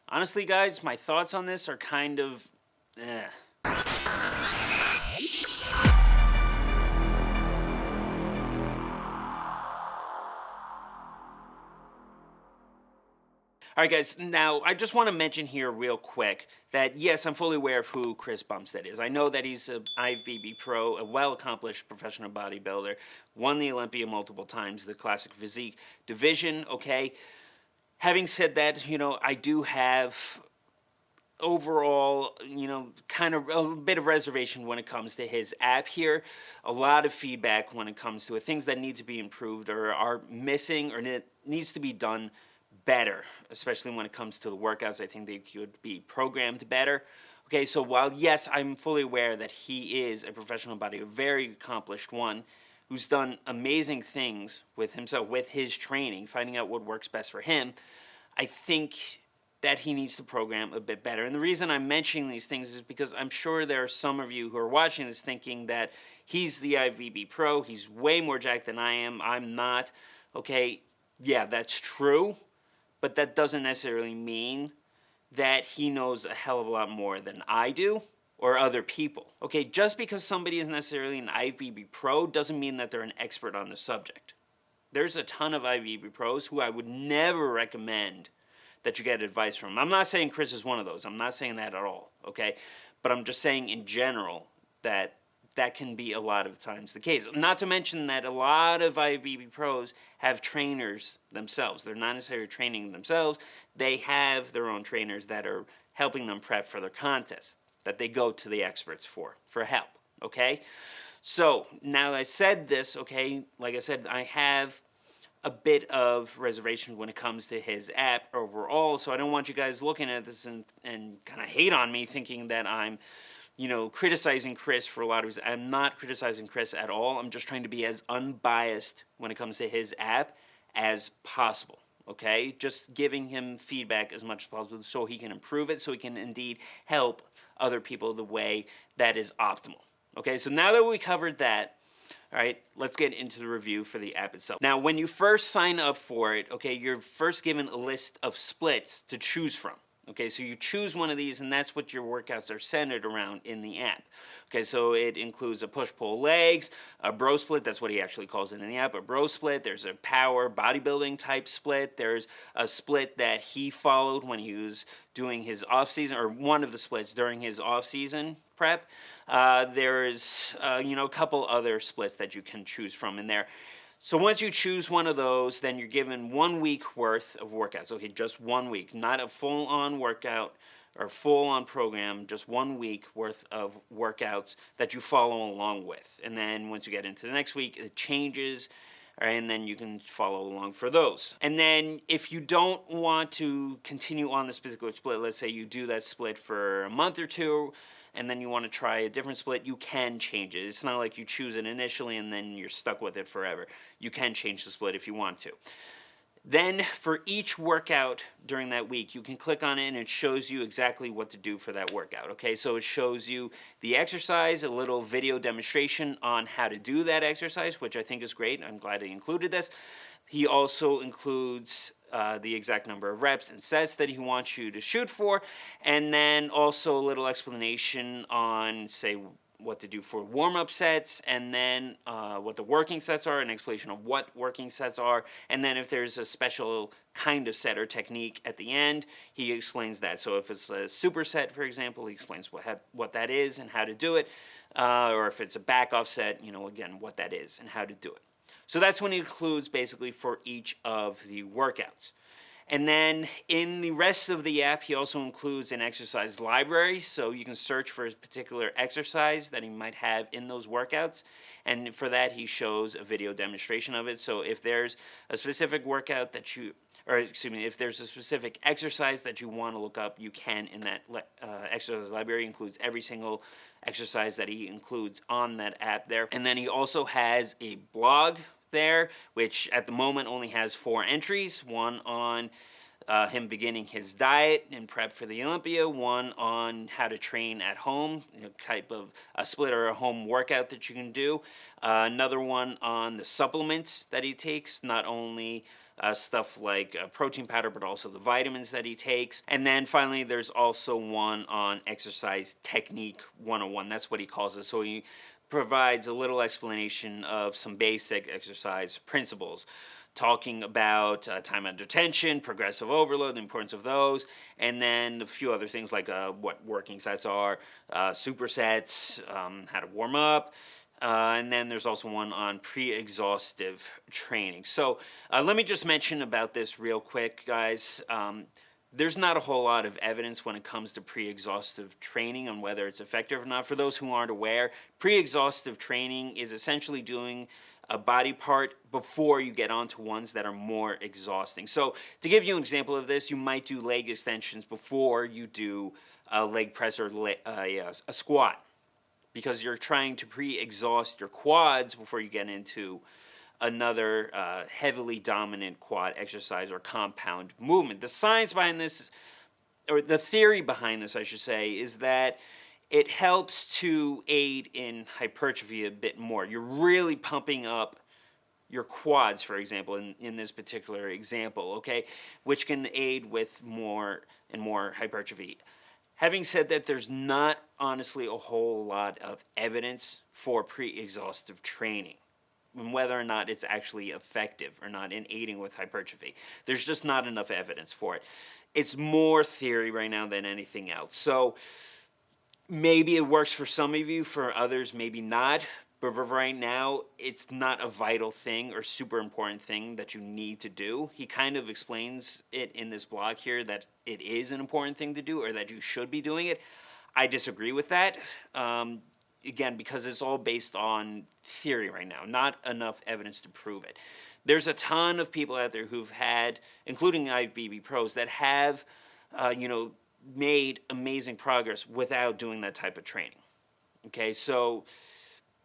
Honestly, guys, my thoughts on this are kind of Alright guys, now I just want to mention here real quick that yes, I'm fully aware of who Chris Bumstead is. I know that he's an IFBB pro, a well-accomplished professional bodybuilder, won the Olympia multiple times, the classic physique division, okay? Having said that, I do have overall, kind of a bit of reservation when it comes to his app here. A lot of feedback when it comes to it. Things that need to be improved or are missing or needs to be done better, especially when it comes to the workouts. I think they could be programmed better. Okay, so while yes, I'm fully aware that he is a professional bodybuilder, a very accomplished one, who's done amazing things with himself, with his training, finding out what works best for him, I think that he needs to program a bit better. And the reason I'm mentioning these things is because I'm sure there are some of you who are watching this thinking that he's the IFBB pro, he's way more jacked than I am, I'm not. Okay, yeah, that's true. But that doesn't necessarily mean that he knows a hell of a lot more than I do or other people. Okay, just because somebody is necessarily an IFBB pro doesn't mean that they're an expert on the subject. There's a ton of IFBB pros who I would never recommend that you get advice from. I'm not saying Chris is one of those. I'm not saying that at all, okay? But I'm just saying in general that can be a lot of times the case. Not to mention that a lot of IFBB pros have trainers themselves. They're not necessarily training themselves. They have their own trainers that are helping them prep for their contests that they go to the experts for help, okay? So, now that I said this, okay, like I said, I have a bit of reservation when it comes to his app overall, so I don't want you guys looking at this and kind of hate on me thinking that I'm criticizing Chris for a lot of reasons. I'm not criticizing Chris at all. I'm just trying to be as unbiased when it comes to his app as possible, okay? Just giving him feedback as much as possible so he can improve it, so he can indeed help other people the way that is optimal, okay? So now that we covered that, all right, let's get into the review for the app itself. Now, when you first sign up for it, okay, you're first given a list of splits to choose from. Okay, so you choose one of these, and that's what your workouts are centered around in the app. Okay, so it includes a push-pull legs, a bro split, that's what he actually calls it in the app, a bro split. There's a power bodybuilding type split. There's a split that he followed when he was doing his off-season, or one of the splits during his off-season prep. There's, a couple other splits that you can choose from in there. So once you choose one of those, then you're given 1 week worth of workouts. Okay, just 1 week, not a full-on workout or full-on program, just 1 week worth of workouts that you follow along with. And then once you get into the next week, it changes, and then you can follow along for those. And then if you don't want to continue on this particular split, let's say you do that split for a month or two, and then you want to try a different split, you can change it. It's not like you choose it initially and then you're stuck with it forever. You can change the split if you want to. Then for each workout during that week, you can click on it and it shows you exactly what to do for that workout. Okay, so it shows you the exercise, a little video demonstration on how to do that exercise, which I think is great. I'm glad he included this. He also includes the exact number of reps and sets that he wants you to shoot for, and then also a little explanation on, say, what to do for warm-up sets, and then what the working sets are, an explanation of what working sets are, and then if there's a special kind of set or technique at the end, he explains that. So if it's a superset, for example, he explains what that is and how to do it, or if it's a back-off set, again, what that is and how to do it. So that's what he includes basically for each of the workouts. And then in the rest of the app, he also includes an exercise library, so you can search for a particular exercise that he might have in those workouts. And for that, he shows a video demonstration of it. So if there's a specific workout that if there's a specific exercise that you want to look up, you can in that exercise library. It includes every single exercise that he includes on that app there. And then he also has a blog there, which at the moment only has 4 entries, one on him beginning his diet and prep for the Olympia, one on how to train at home, type of a split or a home workout that you can do, another one on the supplements that he takes, not only stuff like protein powder, but also the vitamins that he takes. And then finally, there's also one on exercise technique 101. That's what he calls it. So he provides a little explanation of some basic exercise principles, talking about time under tension, progressive overload, the importance of those, and then a few other things like what working sets are, supersets, how to warm up, and then there's also one on pre-exhaustive training. So let me just mention about this real quick, guys. There's not a whole lot of evidence when it comes to pre-exhaustive training on whether it's effective or not. For those who aren't aware, pre-exhaustive training is essentially doing a body part before you get onto ones that are more exhausting. So to give you an example of this, you might do leg extensions before you do a leg press or a squat, because you're trying to pre-exhaust your quads before you get into another heavily dominant quad exercise or compound movement. The science behind this, or the theory behind this, I should say, is that it helps to aid in hypertrophy a bit more. You're really pumping up your quads, for example, in this particular example, okay, which can aid with more and more hypertrophy. Having said that, there's not honestly a whole lot of evidence for pre-exhaustive training, and whether or not it's actually effective or not in aiding with hypertrophy. There's just not enough evidence for it. It's more theory right now than anything else. So maybe it works for some of you, for others maybe not. But for right now, it's not a vital thing or super important thing that you need to do. He kind of explains it in this blog here that it is an important thing to do, or that you should be doing it. I disagree with that. Again, because it's all based on theory right now, not enough evidence to prove it. There's a ton of people out there who've had, including IFBB pros, that have, made amazing progress without doing that type of training. Okay, so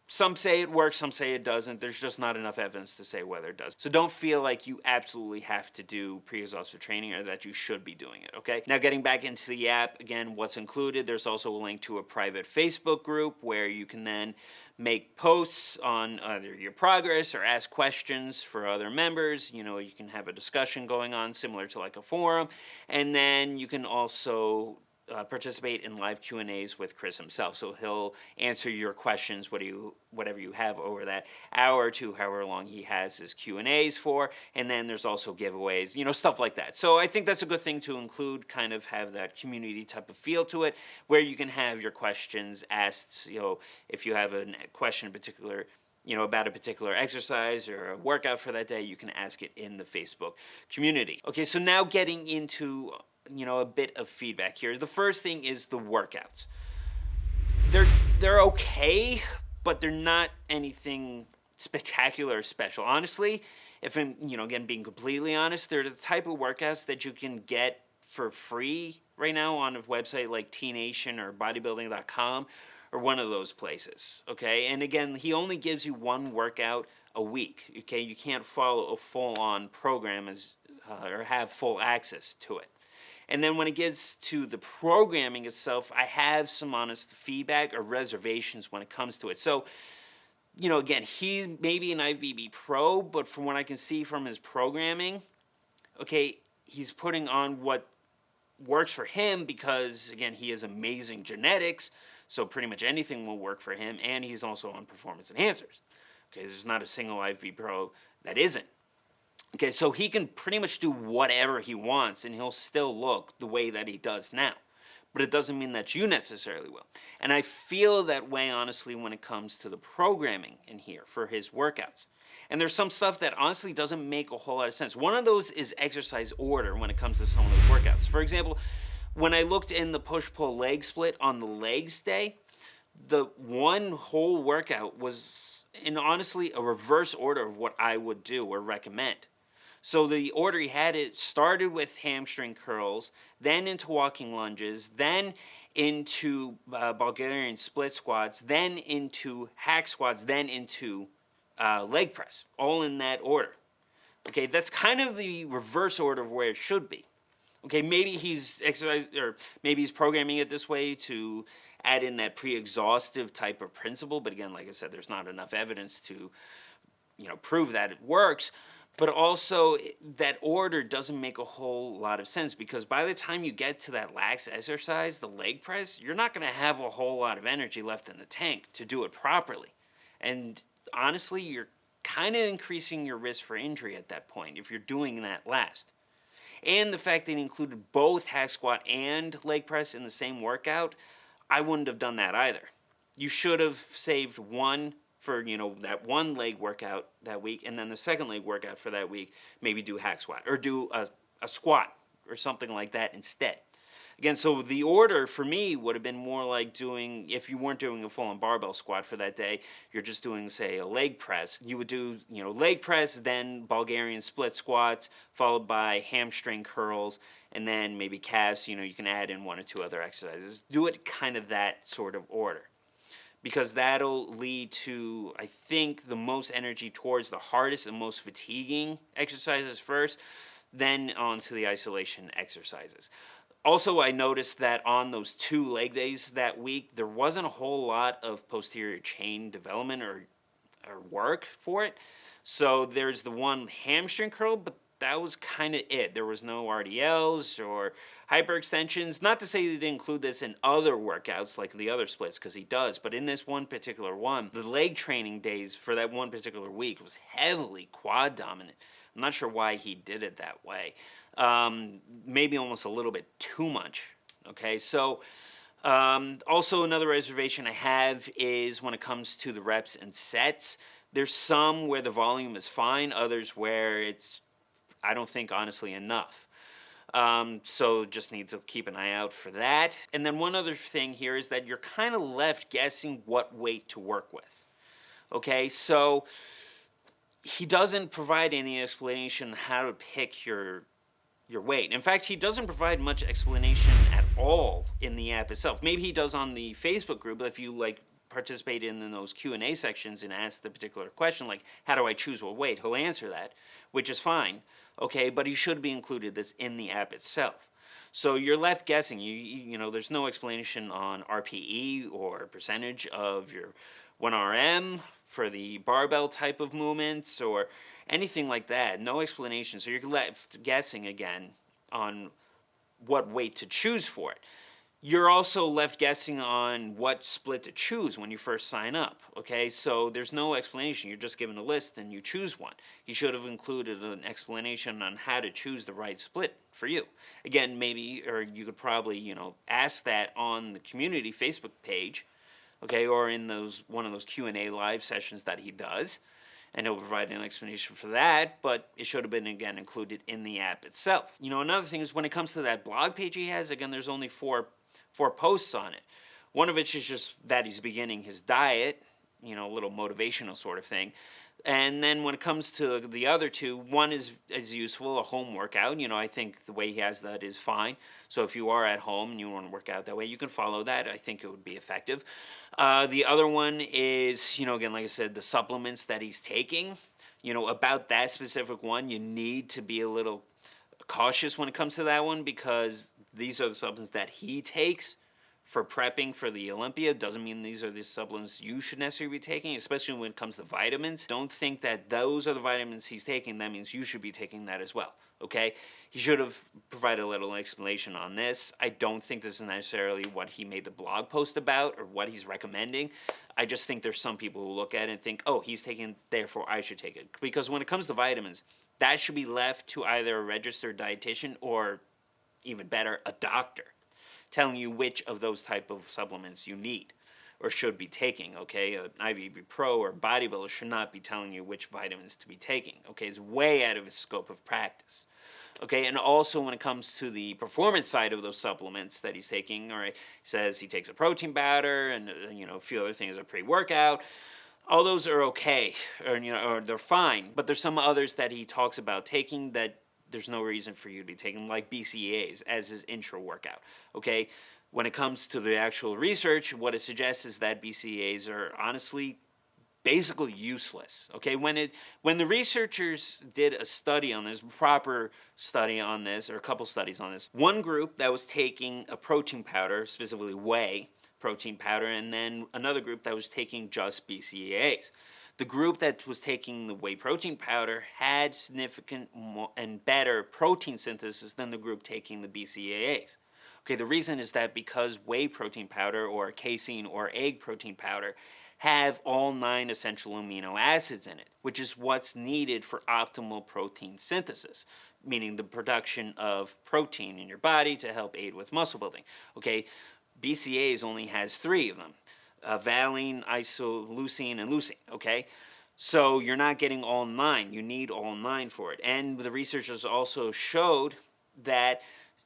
some say it works, some say it doesn't. There's just not enough evidence to say whether it does. So don't feel like you absolutely have to do pre-exhaustive training, or that you should be doing it, okay? Now, getting back into the app, again, what's included, there's also a link to a private Facebook group where you can then make posts on either your progress or ask questions for other members. You can have a discussion going on similar to like a forum. And then you can also participate in live Q&As with Chris himself. So he'll answer your questions, whatever you have over that hour to however long he has his Q&As for. And then there's also giveaways, stuff like that. So I think that's a good thing to include, kind of have that community type of feel to it, where you can have your questions asked, if you have a question in particular, about a particular exercise or a workout for that day, you can ask it in the Facebook community. Okay, so now getting into a bit of feedback here. The first thing is the workouts. They're okay, but they're not anything spectacular or special. Honestly, if I'm, again, being completely honest, they're the type of workouts that you can get for free right now on a website like T-Nation or bodybuilding.com or one of those places, okay? And again, he only gives you one workout a week, okay? You can't follow a full-on program or have full access to it. And then when it gets to the programming itself, I have some honest feedback or reservations when it comes to it. So, again, he's maybe an IFBB pro, but from what I can see from his programming, okay, he's putting on what works for him because, again, he has amazing genetics, so pretty much anything will work for him, and he's also on performance enhancers. Okay, there's not a single IFBB pro that isn't. Okay, so he can pretty much do whatever he wants, and he'll still look the way that he does now. But it doesn't mean that you necessarily will. And I feel that way, honestly, when it comes to the programming in here for his workouts. And there's some stuff that honestly doesn't make a whole lot of sense. One of those is exercise order when it comes to some of those workouts. For example, when I looked in the push-pull leg split on the legs day, the one whole workout was in honestly a reverse order of what I would do or recommend. So the order he had, it started with hamstring curls, then into walking lunges, then into Bulgarian split squats, then into hack squats, then into leg press, all in that order. Okay, that's kind of the reverse order of where it should be. Okay, maybe he's or maybe he's programming it this way to add in that pre-exhaustive type of principle. But again, like I said, there's not enough evidence to, prove that it works. But also, that order doesn't make a whole lot of sense, because by the time you get to that last exercise, the leg press, you're not going to have a whole lot of energy left in the tank to do it properly. And honestly, you're kind of increasing your risk for injury at that point if you're doing that last. And the fact that he included both hack squat and leg press in the same workout, I wouldn't have done that either. You should have saved one for, that one leg workout that week, and then the second leg workout for that week, maybe do hack squat or do a squat or something like that instead. Again, so the order for me would have been more like doing, if you weren't doing a full-on barbell squat for that day, you're just doing, say, a leg press. You would do, leg press, then Bulgarian split squats, followed by hamstring curls, and then maybe calves. You can add in one or two other exercises. Do it kind of that sort of order, because that'll lead to, I think, the most energy towards the hardest and most fatiguing exercises first, then on to the isolation exercises. Also, I noticed that on those 2 leg days that week, there wasn't a whole lot of posterior chain development or work for it. So there's the one hamstring curl, but that was kind of it. There was no RDLs or hyperextensions. Not to say he didn't include this in other workouts like the other splits, because he does. But in this one particular one, the leg training days for that one particular week was heavily quad dominant. I'm not sure why he did it that way. Maybe almost a little bit too much. Okay, so also another reservation I have is when it comes to the reps and sets. There's some where the volume is fine, others where it's, I don't think, honestly, enough. So just need to keep an eye out for that. And then one other thing here is that you're kind of left guessing what weight to work with. Okay, so he doesn't provide any explanation how to pick your weight. In fact, he doesn't provide much explanation at all in the app itself. Maybe he does on the Facebook group, if you participate in those Q&A sections and ask the particular question, like, how do I choose what weight? He'll answer that, which is fine, okay, but he should be included this in the app itself. So you're left guessing. There's no explanation on RPE or percentage of your 1RM for the barbell type of movements or anything like that. No explanation. So you're left guessing again on what weight to choose for it. You're also left guessing on what split to choose when you first sign up, okay? So there's no explanation. You're just given a list and you choose one. He should have included an explanation on how to choose the right split for you. Again, maybe, or you could probably, ask that on the community Facebook page, okay, or in one of those Q&A live sessions that he does, and he'll provide an explanation for that, but it should have been, again, included in the app itself. Another thing is when it comes to that blog page he has, again, there's only four posts on it. One of which is just that he's beginning his diet, a little motivational sort of thing. And then when it comes to the other two, one is useful, a home workout. I think the way he has that is fine. So if you are at home and you want to work out that way, you can follow that. I think it would be effective. The other one is, again, like I said, the supplements that he's taking. About that specific one, you need to be a little cautious when it comes to that one, because these are the supplements that he takes for prepping for the Olympia. Doesn't mean these are the supplements you should necessarily be taking, especially when it comes to vitamins. Don't think that those are the vitamins he's taking. That means you should be taking that as well, okay? He should have provided a little explanation on this. I don't think this is necessarily what he made the blog post about or what he's recommending. I just think there's some people who look at it and think, oh, he's taking, therefore I should take it. Because when it comes to vitamins, that should be left to either a registered dietitian or, even better, a doctor, telling you which of those type of supplements you need or should be taking, okay? An IVB Pro or bodybuilder should not be telling you which vitamins to be taking, okay? It's way out of his scope of practice, okay? And also when it comes to the performance side of those supplements that he's taking, all right, he says he takes a protein powder and, a few other things, a pre-workout. All those are okay, or they're fine, but there's some others that he talks about taking that there's no reason for you to be taking, like BCAAs as his intro workout, okay? When it comes to the actual research, what it suggests is that BCAAs are honestly basically useless. Okay, when the researchers did a study on this, proper study on this, or a couple studies on this, one group that was taking a protein powder, specifically whey protein powder, and then another group that was taking just BCAAs. The group that was taking the whey protein powder had significant and better protein synthesis than the group taking the BCAAs. Okay, the reason is that because whey protein powder or casein or egg protein powder have all 9 essential amino acids in it, which is what's needed for optimal protein synthesis, meaning the production of protein in your body to help aid with muscle building. Okay, BCAAs only has 3 of them, valine, isoleucine, and leucine, okay? So you're not getting all 9. You need all 9 for it. And the researchers also showed that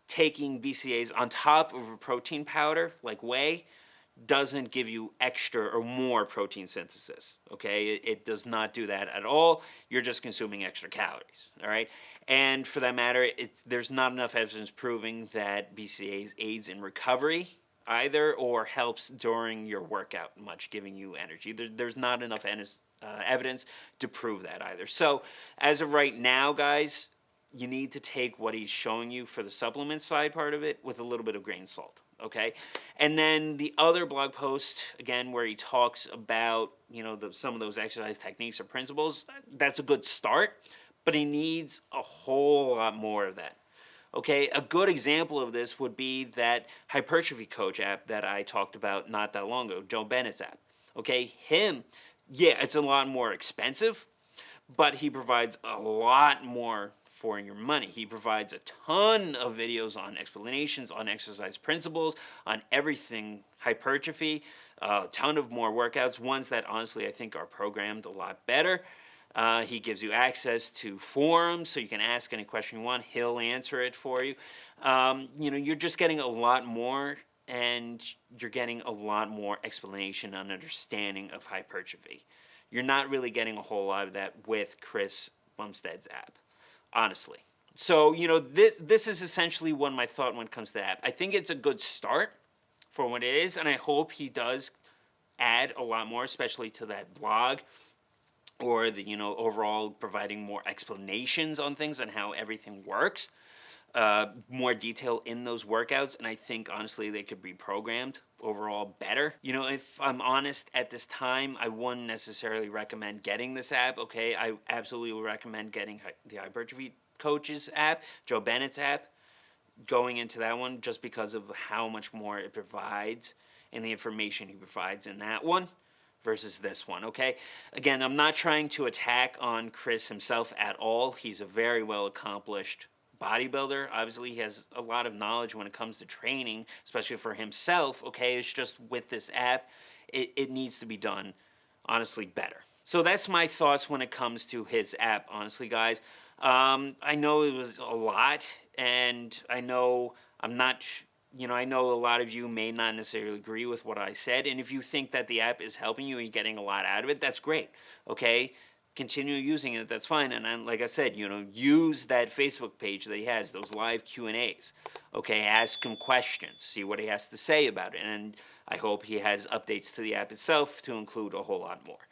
taking BCAAs on top of a protein powder like whey doesn't give you extra or more protein synthesis, okay? It does not do that at all. You're just consuming extra calories, all right? And for that matter, there's not enough evidence proving that BCAAs aids in recovery either or helps during your workout much, giving you energy. There's not enough evidence to prove that either. So as of right now, guys, you need to take what he's showing you for the supplement side part of it with a little bit of grain of salt. Okay, and then the other blog post, again, where he talks about, some of those exercise techniques or principles, that's a good start, but he needs a whole lot more of that. Okay, a good example of this would be that hypertrophy coach app that I talked about not that long ago, Joe Bennett's app. Okay, it's a lot more expensive, but he provides a lot more for your money. He provides a ton of videos on explanations, on exercise principles, on everything hypertrophy, a ton of more workouts, ones that honestly I think are programmed a lot better. He gives you access to forums, so you can ask any question you want. He'll answer it for you. You're just getting a lot more, and you're getting a lot more explanation and understanding of hypertrophy. You're not really getting a whole lot of that with Chris Bumstead's app, honestly. So, this is essentially what my thought when it comes to the app. I think it's a good start for what it is, and I hope he does add a lot more, especially to that blog, or the overall providing more explanations on things and how everything works, more detail in those workouts, and I think honestly they could be programmed overall better. If I'm honest, at this time I wouldn't necessarily recommend getting this app. Okay, I absolutely would recommend getting the hypertrophy coach's app, Joe Bennett's app, going into that one, just because of how much more it provides and the information he provides in that one versus this one, okay? Again, I'm not trying to attack on Chris himself at all. He's a very well-accomplished bodybuilder. Obviously, he has a lot of knowledge when it comes to training, especially for himself, okay? It's just with this app, it needs to be done, honestly, better. So that's my thoughts when it comes to his app, honestly, guys. I know it was a lot, and I know I know a lot of you may not necessarily agree with what I said, and if you think that the app is helping you and you're getting a lot out of it, that's great, okay? Continue using it, that's fine, and then, like I said, use that Facebook page that he has, those live Q&As, okay? Ask him questions, see what he has to say about it, and I hope he has updates to the app itself to include a whole lot more.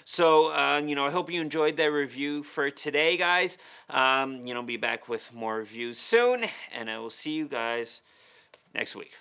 So, I hope you enjoyed that review for today, guys. Be back with more reviews soon, and I will see you guys next week.